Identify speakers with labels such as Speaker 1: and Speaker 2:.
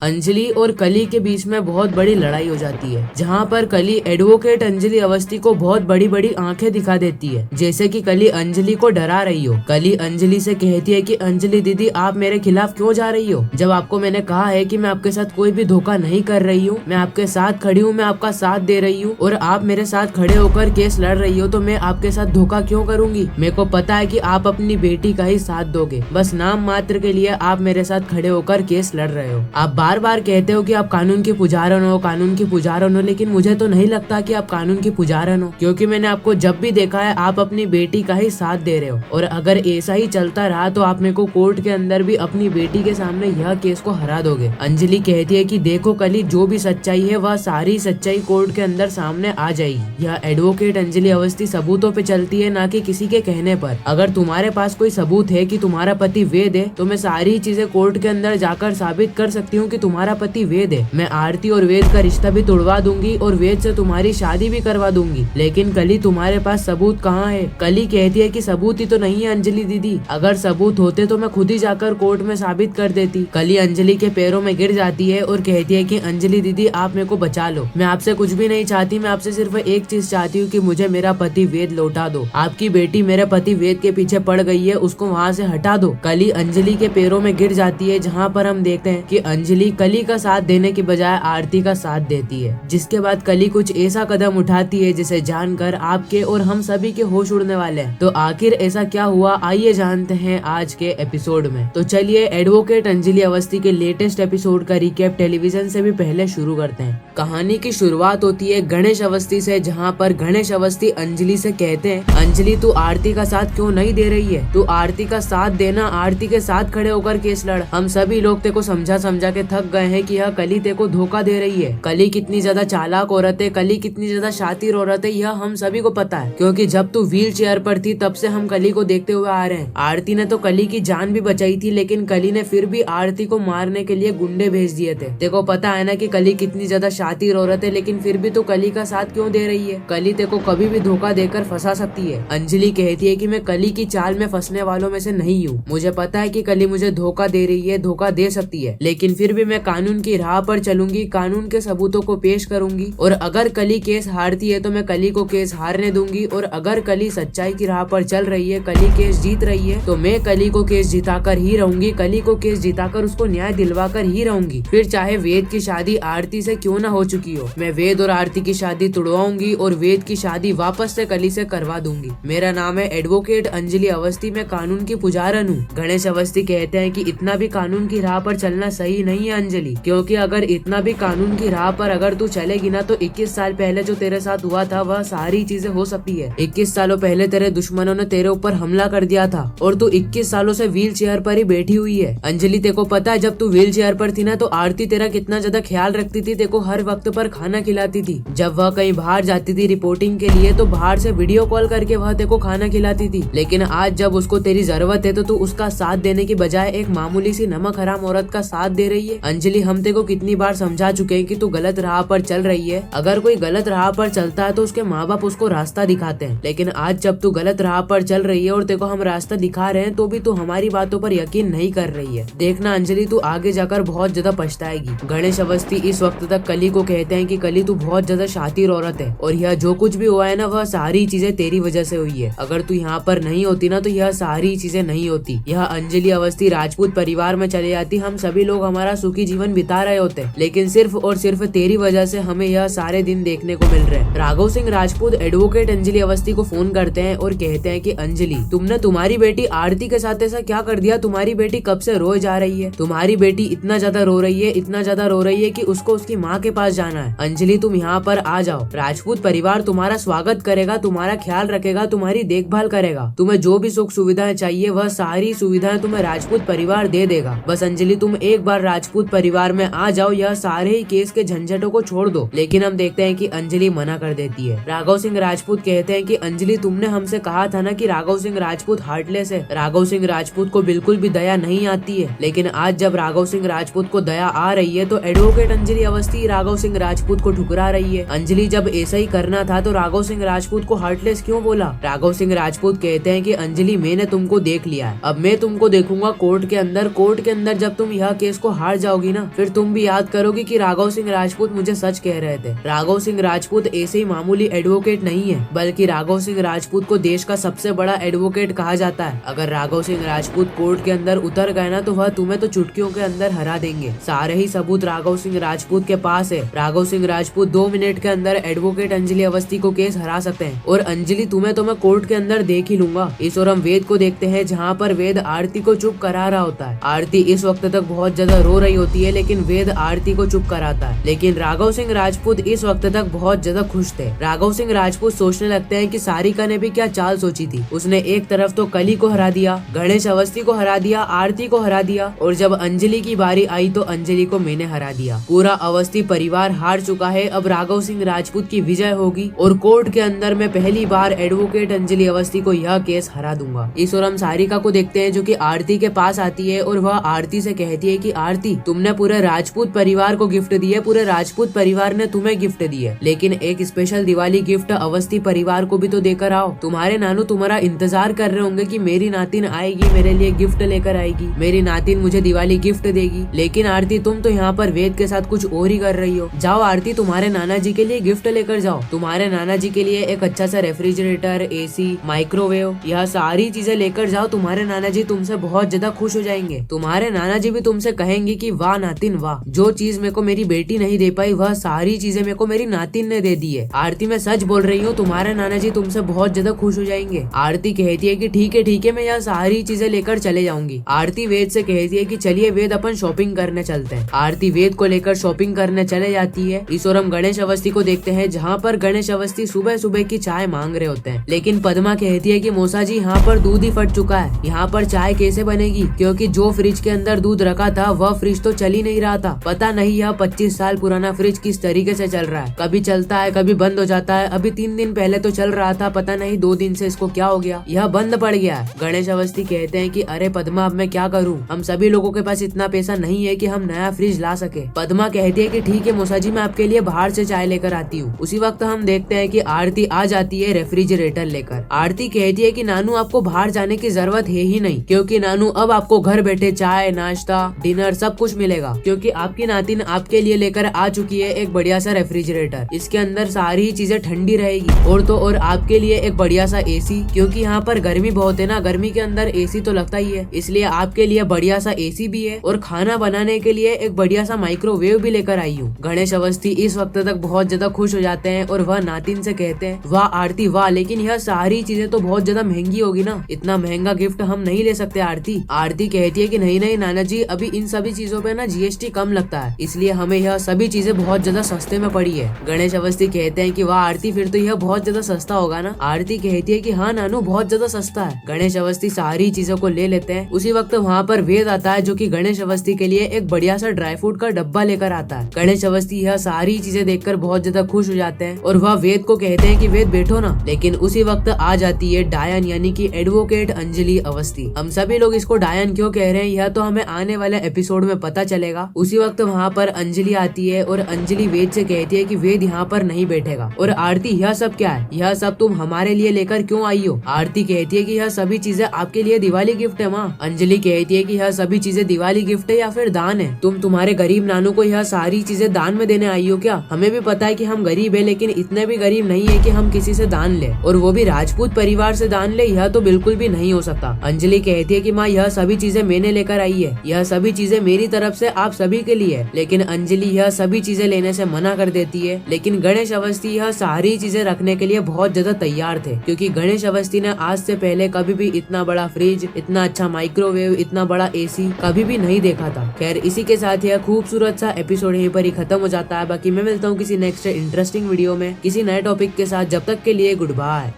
Speaker 1: अंजलि और कली के बीच में बहुत बड़ी लड़ाई हो जाती है, जहाँ पर कली एडवोकेट अंजलि अवस्थी को बहुत बड़ी बड़ी आंखें दिखा देती है, जैसे कि कली अंजलि को डरा रही हो। कली अंजलि से कहती है कि अंजलि दीदी, आप मेरे खिलाफ क्यों जा रही हो, जब आपको मैंने कहा है कि मैं आपके साथ कोई भी धोखा नहीं कर रही हूँ, मैं आपके साथ खड़ी हूँ, मैं आपका साथ दे रही हूँ और आप मेरे साथ खड़े होकर केस लड़ रही हो, तो मैं आपके साथ धोखा क्यों करूंगी। मेरे को पता है कि आप अपनी बेटी का ही साथ दोगे, बस नाम मात्र के लिए आप मेरे साथ खड़े होकर केस लड़ रहे हो। आप बार बार कहते हो कि आप कानून की पुजारन हो, कानून की पुजारन हो, लेकिन मुझे तो नहीं लगता कि आप कानून की पुजारन हो, क्योंकि मैंने आपको जब भी देखा है आप अपनी बेटी का ही साथ दे रहे हो। और अगर ऐसा ही चलता रहा तो आप मेरे को कोर्ट के अंदर भी अपनी बेटी के सामने यह केस को हरा दोगे। अंजलि कहती है कि देखो कली, जो भी सच्चाई है वह सारी सच्चाई कोर्ट के अंदर सामने आ जाएगी। यह एडवोकेट अंजलि अवस्थी सबूतों पे चलती है, ना कि किसी के कहने पर। अगर तुम्हारे पास कोई सबूत है कि तुम्हारा पति वेद है, तो मैं सारी चीजें कोर्ट के अंदर जाकर साबित कर सकती हूँ कि तुम्हारा पति वेद है। मैं आरती और वेद का रिश्ता भी तोड़वा दूंगी और वेद से तुम्हारी शादी भी करवा दूंगी। लेकिन कली, तुम्हारे पास सबूत कहाँ है। कली कहती है कि सबूत ही तो नहीं है अंजलि दीदी, अगर सबूत होते तो मैं खुद ही जाकर कोर्ट में साबित कर देती। कली अंजलि के पैरों में गिर जाती है और कहती है कि अंजलि दीदी, आप मेरे को बचा लो, मैं आपसे कुछ भी नहीं चाहती, मैं आपसे सिर्फ एक चीज चाहती हूँ कि मुझे मेरा पति वेद लौटा दो। आपकी बेटी मेरे पति वेद के पीछे पड़ गई है, उसको वहाँ से हटा दो। कली अंजलि के पैरों में गिर जाती है, जहाँ पर हम देखते हैं कि अंजलि कली का साथ देने की बजाय आरती का साथ देती है। जिसके बाद कली कुछ ऐसा कदम उठाती है जिसे जानकर आपके और हम सभी के होश उड़ने वाले हैं। तो आखिर ऐसा क्या हुआ, आइए जानते हैं आज के एपिसोड में। तो चलिए एडवोकेट अंजलि अवस्थी के लेटेस्ट एपिसोड का रिकैप टेलीविजन से भी पहले शुरू करते हैं। कहानी की शुरुआत होती है गणेश अवस्थी से, जहाँ पर गणेश अवस्थी अंजलि से कहते हैं, अंजलि तू आरती का साथ क्यों नहीं दे रही है, तू आरती का साथ देना, आरती के साथ खड़े होकर केस लड़। हम सभी लोग तेको समझा समझा के थक गए हैं कि यह कली तेको धोखा दे रही है। कली कितनी ज्यादा चालाक औरत है, कली कितनी ज्यादा शातिर औरत है, यह हम सभी को पता है, क्योंकि जब तू व्हील चेयर पर थी तब से हम कली को देखते हुए आ रहे हैं। आरती ने तो कली की जान भी बचाई थी, लेकिन कली ने फिर भी आरती को मारने के लिए गुंडे भेज दिए थे। तेको पता है ना कि कली कितनी ज्यादा शातिर औरत है, लेकिन फिर भी तो कली का साथ क्यों दे रही है। कली तेको कभी भी धोखा देकर फंसा सकती है। अंजलि कहती है कि मैं कली की चाल में फंसने वालों में से नहीं हूँ, मुझे पता है कि कली मुझे धोखा दे रही है, धोखा दे सकती है, लेकिन फिर भी मैं कानून की राह पर चलूंगी, कानून के सबूतों को पेश करूंगी, और अगर कली केस हारती है तो मैं कली को केस हारने दूंगी, और अगर कली सच्चाई की राह पर चल रही है, कली केस जीत रही है, तो मैं कली को केस जिताकर ही रहूंगी, कली को केस जिताकर उसको न्याय दिलवाकर ही रहूंगी। फिर चाहे वेद की शादी आरती से क्यों ना हो चुकी हो, मैं वेद और आरती की शादी तुड़वाऊंगी और वेद की शादी वापस से कली से करवा दूंगी। मेरा नाम है एडवोकेट अंजलि अवस्थी, मैं कानून की पुजारन हूँ। गणेश अवस्थी कहते हैं कि इतना भी कानून की राह पर चलना सही नहीं है अंजलि, क्योंकि अगर इतना भी कानून की राह पर अगर तू चलेगी ना, तो 21 साल पहले जो तेरे साथ हुआ था वह सारी चीजें हो सकती है। 21 सालों पहले तेरे दुश्मनों ने तेरे ऊपर हमला कर दिया था और तू 21 सालों से व्हील चेयर पर ही बैठी हुई है। अंजलि, तेको पता है जब तू व्हील चेयर पर थी ना, तो आरती तेरा कितना ज्यादा ख्याल रखती थी, तेको हर वक्त पर खाना खिलाती थी। जब वह कहीं बाहर जाती थी रिपोर्टिंग के लिए, तो बाहर से वीडियो कॉल करके वह तेको खाना खिलाती थी। लेकिन आज जब उसको तेरी जरूरत है, तो तू उसका साथ देने की बजाय एक मामूली सी नमक हराम औरत का साथ दे रही है। अंजलि, हम तेको कितनी बार समझा चुके हैं कि तू गलत राह पर चल रही है। अगर कोई गलत राह पर चलता है तो उसके माँ बाप उसको रास्ता दिखाते हैं, लेकिन आज जब तू गलत राह पर चल रही है और तेको हम रास्ता दिखा रहे हैं, तो भी तू हमारी बातों पर यकीन नहीं कर रही है। देखना अंजलि, तू आगे जाकर बहुत ज्यादा पछताएगी। गणेश अवस्थी इस वक्त तक कली को कहते हैं कि कली, तू बहुत ज्यादा शातिर औरत है, और यह जो कुछ भी हुआ है ना, वह सारी चीजें तेरी वजह से हुई है। अगर तू यहाँ पर नहीं होती ना, तो यह सारी चीजें नहीं होती। यह अंजलि अवस्थी राजपूत परिवार में चले जाती, हम सभी लोग हमारा सुखी जीवन बिता रहे होते, लेकिन सिर्फ और सिर्फ तेरी वजह से हमें यह सारे दिन देखने को मिल रहे हैं। राघव सिंह राजपूत एडवोकेट अंजलि अवस्थी को फोन करते हैं और कहते हैं कि अंजलि, तुमने तुम्हारी बेटी आरती के साथ ऐसा क्या कर दिया, तुम्हारी बेटी कब से रोए जा रही है, तुम्हारी बेटी इतना ज्यादा रो रही है, इतना ज्यादा रो रही है कि उसको उसकी माँ के पास जाना है। अंजलि, तुम यहाँ पर आ जाओ, राजपूत परिवार तुम्हारा स्वागत करेगा, तुम्हारा ख्याल रखेगा, तुम्हारी देखभाल करेगा, तुम्हें जो भी सुख सुविधाएं चाहिए वह सारी सुविधाएं तुम्हें राजपूत परिवार दे देगा। बस अंजलि, तुम एक बार राजपूत परिवार में आ जाओ, यह सारे ही केस के झंझटों को छोड़ दो। लेकिन हम देखते हैं कि अंजलि मना कर देती है। राघव सिंह राजपूत कहते हैं कि अंजलि, तुमने हमसे कहा था ना कि राघव सिंह राजपूत हार्टलेस है, राघव सिंह राजपूत को बिल्कुल भी दया नहीं आती है। लेकिन आज जब राघव सिंह राजपूत को दया आ रही है, तो एडवोकेट अंजलि अवस्थी राघव सिंह राजपूत को ठुकरा रही है। अंजलि, जब ऐसा ही करना था तो राघव सिंह राजपूत को हार्टलेस क्यों बोला। राघव सिंह राजपूत कहते हैं कि अंजलि, मैंने तुमको देख लिया है, अब मैं तुमको देखूंगा कोर्ट के अंदर। कोर्ट के अंदर जब तुम यह केस को हार जाओगी ना, फिर तुम भी याद करोगी कि राघव सिंह राजपूत मुझे सच कह रहे थे। राघव सिंह राजपूत ऐसे ही मामूली एडवोकेट नहीं है, बल्कि राघव सिंह राजपूत को देश का सबसे बड़ा एडवोकेट कहा जाता है। अगर राघव सिंह राजपूत कोर्ट के अंदर उतर गए ना, तो वह तुम्हें तो चुटकियों के अंदर हरा देंगे। सारे ही सबूत राघव सिंह राजपूत के पास है। राघव सिंह राजपूत 2 मिनट के अंदर एडवोकेट अंजलि अवस्थी को केस हरा सकते हैं, और अंजलि तुम्हें तो मैं कोर्ट के अंदर देख ही लूंगा। इस और हम वेद को देखते हैं, जहाँ पर वेद आरती को चुप करा रहा होता है। आरती इस वक्त तक बहुत ज्यादा रो रही होती है, लेकिन वेद आरती को चुप कराता है। लेकिन राघव सिंह राजपूत इस वक्त तक बहुत ज्यादा खुश थे। राघव सिंह राजपूत सोचने लगते हैं कि सारिका ने भी क्या चाल सोची थी। उसने एक तरफ तो कली को हरा दिया, गणेश अवस्थी को हरा दिया, आरती को हरा दिया, और जब अंजलि की बारी आई तो अंजलि को मैंने हरा दिया। पूरा अवस्थी परिवार हार चुका है। अब राघव सिंह राजपूत की विजय होगी, और कोर्ट के अंदर मैं पहली बार एडवोकेट अंजलि अवस्थी को यह केस हरा दूंगा। इस और हम सारिका को देखते हैं, जो कि आरती के पास आती है, और वह आरती से कहती है कि आरती, तुमने पूरे राजपूत परिवार को गिफ्ट दी है, पूरे राजपूत परिवार ने तुम्हें गिफ्ट दी है, लेकिन एक स्पेशल दिवाली गिफ्ट अवस्थी परिवार को भी तो देकर आओ। तुम्हारे नानू तुम्हारा इंतजार कर रहे होंगे कि मेरी नातिन आएगी, मेरे लिए गिफ्ट लेकर आएगी, मेरी नातिन मुझे दिवाली गिफ्ट देगी। लेकिन आरती, तुम तो यहाँ पर वेद के साथ कुछ और ही कर रही हो। जाओ आरती, तुम्हारे नाना जी के लिए गिफ्ट लेकर जाओ। तुम्हारे नाना जी के लिए एक अच्छा सा रेफ्रिजरेटर, एसी, माइक्रोवेव, यह सारी चीजें लेकर जाओ। तुम्हारे नाना जी तुमसे बहुत ज्यादा खुश हो जाएंगे। तुम्हारे नाना जी भी तुमसे कहेंगे कि वाह नातिन वाह, जो चीज मेरे को मेरी बेटी नहीं दे पाई, वह सारी चीजें मेरे को मेरी नातिन ने दे दी है। आरती, मैं सच बोल रही हूँ, तुम्हारे नाना जी तुमसे बहुत ज्यादा खुश हो जाएंगे। आरती कहती है कि ठीक है, मैं यह सारी चीजें लेकर चले जाऊंगी। आरती वेद से कहती है कि चलिए वेद, अपन शॉपिंग करने चलते हैं। आरती वेद को लेकर शॉपिंग करने चले जाती है। इस और हम गणेश अवस्थी को देखते हैं, जहाँ पर गणेश अवस्थी सुबह सुबह की चाय मांग रहे होते हैं। लेकिन पद्मा कहती है कि मौसा जी, यहाँ पर दूध ही फट चुका है, यहाँ पर चाय कैसे बनेगी, क्योंकि जो फ्रिज के अंदर दूध रखा था वह फ्रिज तो चल ही नहीं रहा था। पता नहीं यह 25 साल पुराना फ्रिज किस तरीके से चल रहा है, कभी चलता है कभी बंद हो जाता है। अभी 3 दिन पहले तो चल रहा था, पता नहीं 2 दिन से इसको क्या हो गया, यह बंद पड़ गया है। गणेश अवस्थी कहते हैं कि अरे पद्मा, अब मैं क्या करूँ, हम सभी लोगों के पास इतना पैसा नहीं है कि हम नया फ्रिज ला सके। पद्मा कहती है कि ठीक है मौसा जी, मैं आपके लिए बाहर से चाय लेकर आती हूँ। उसी वक्त हम देखते हैं कि आरती आ जाती है रेफ्रिजरेटर लेकर। आरती कहती है कि नानू, आपको बाहर जाने की जरूरत है ही नहीं, क्योंकि नानू अब आपको घर बैठे चाय, नाश्ता, डिनर सब कुछ मिलेगा, क्योंकि आपकी नातिन आपके लिए लेकर आ चुकी है एक बढ़िया सा रेफ्रिजरेटर। इसके अंदर सारी चीजें ठंडी रहेगी, और तो और आपके लिए एक बढ़िया सा एसी, क्योंकि यहाँ पर गर्मी बहुत है ना, गर्मी के अंदर एसी तो लगता ही है, इसलिए आपके लिए बढ़िया सा एसी भी है, और खाना बनाने के लिए एक बढ़िया सा माइक्रोवेव भी लेकर आई हूँ। गणेश अवस्थी इस वक्त तक बहुत ज्यादा खुश हो जाते हैं, और वह नातिन से कहते हैं, वाह आरती वाह, लेकिन यह सारी चीजें तो बहुत ज्यादा महंगी होगी ना, इतना महंगा गिफ्ट हम नहीं ले सकते आरती। आरती कहती है कि नहीं नाना जी, अभी इन सभी चीजों पे ना जीएसटी कम लगता है, इसलिए हमें यह सभी चीजें बहुत ज्यादा सस्ते में पड़ी है। गणेश अवस्थी कहते हैं कि वाह आरती, फिर तो यह बहुत ज्यादा सस्ता होगा ना। आरती कहती है कि हाँ नानू, बहुत ज्यादा सस्ता है। गणेश अवस्थी सारी चीजों को ले लेते हैं। उसी वक्त वहाँ पर वेद आता है, जो कि गणेश अवस्थी के लिए एक बढ़िया सा ड्राई फ्रूट का डब्बा लेकर आता है। गणेश अवस्थी यह सारी चीजें देखकर बहुत ज्यादा खुश हो जाते हैं, और वह वेद को कहते हैं कि वेद बैठो ना। लेकिन उसी वक्त आ जाती है डायन, यानी कि एडवोकेट अंजलि अवस्थी। हम सभी लोग इसको डायन क्यों कह रहे हैं, यह तो हमें आने वाले एपिसोड में पता चलेगा। उसी वक्त वहाँ पर अंजलि आती है, और अंजलि वेद से कहती है कि वेद यहाँ पर नहीं बैठेगा। और आरती, यह सब क्या है, यह सब तुम हमारे लिए लेकर क्यों आई हो। आरती कहती है कि यह सभी चीजें आपके लिए दिवाली गिफ्ट है माँ। अंजलि कहती है कि यह सभी चीजें दिवाली गिफ्ट है या फिर दान है, तुम तुम्हारे गरीब नानू को यह सारी चीजें दान में देने आई हो क्या। हमें भी पता है कि हम गरीब है, लेकिन इतने भी गरीब नहीं है कि हम किसी से दान ले, और वो भी राजपूत परिवार से दान ले, यह तो बिल्कुल भी नहीं हो सकता। अंजलि कहती है कि माँ, यह सभी चीजें मैंने लेकर आई है, यह सभी चीजें मेरी तरफ से आप सभी के लिए। लेकिन अंजलि यह सभी चीजें लेने से मना कर देती है। लेकिन गणेश अवस्थी यह सारी चीजें रखने के लिए बहुत ज्यादा तैयार थे, क्योंकि गणेश अवस्थी ने आज से पहले कभी भी इतना बड़ा फ्रिज, इतना अच्छा माइक्रोवेव, इतना बड़ा एसी कभी भी नहीं देखा था। खैर, इसी के साथ यह खूबसूरत सा एपिसोड यहीं पर ही खत्म हो जाता है। बाकी मैं मिलता हूँ किसी नेक्स्ट इंटरेस्टिंग वीडियो में किसी नए टॉपिक के साथ। जब तक के लिए गुड बाय।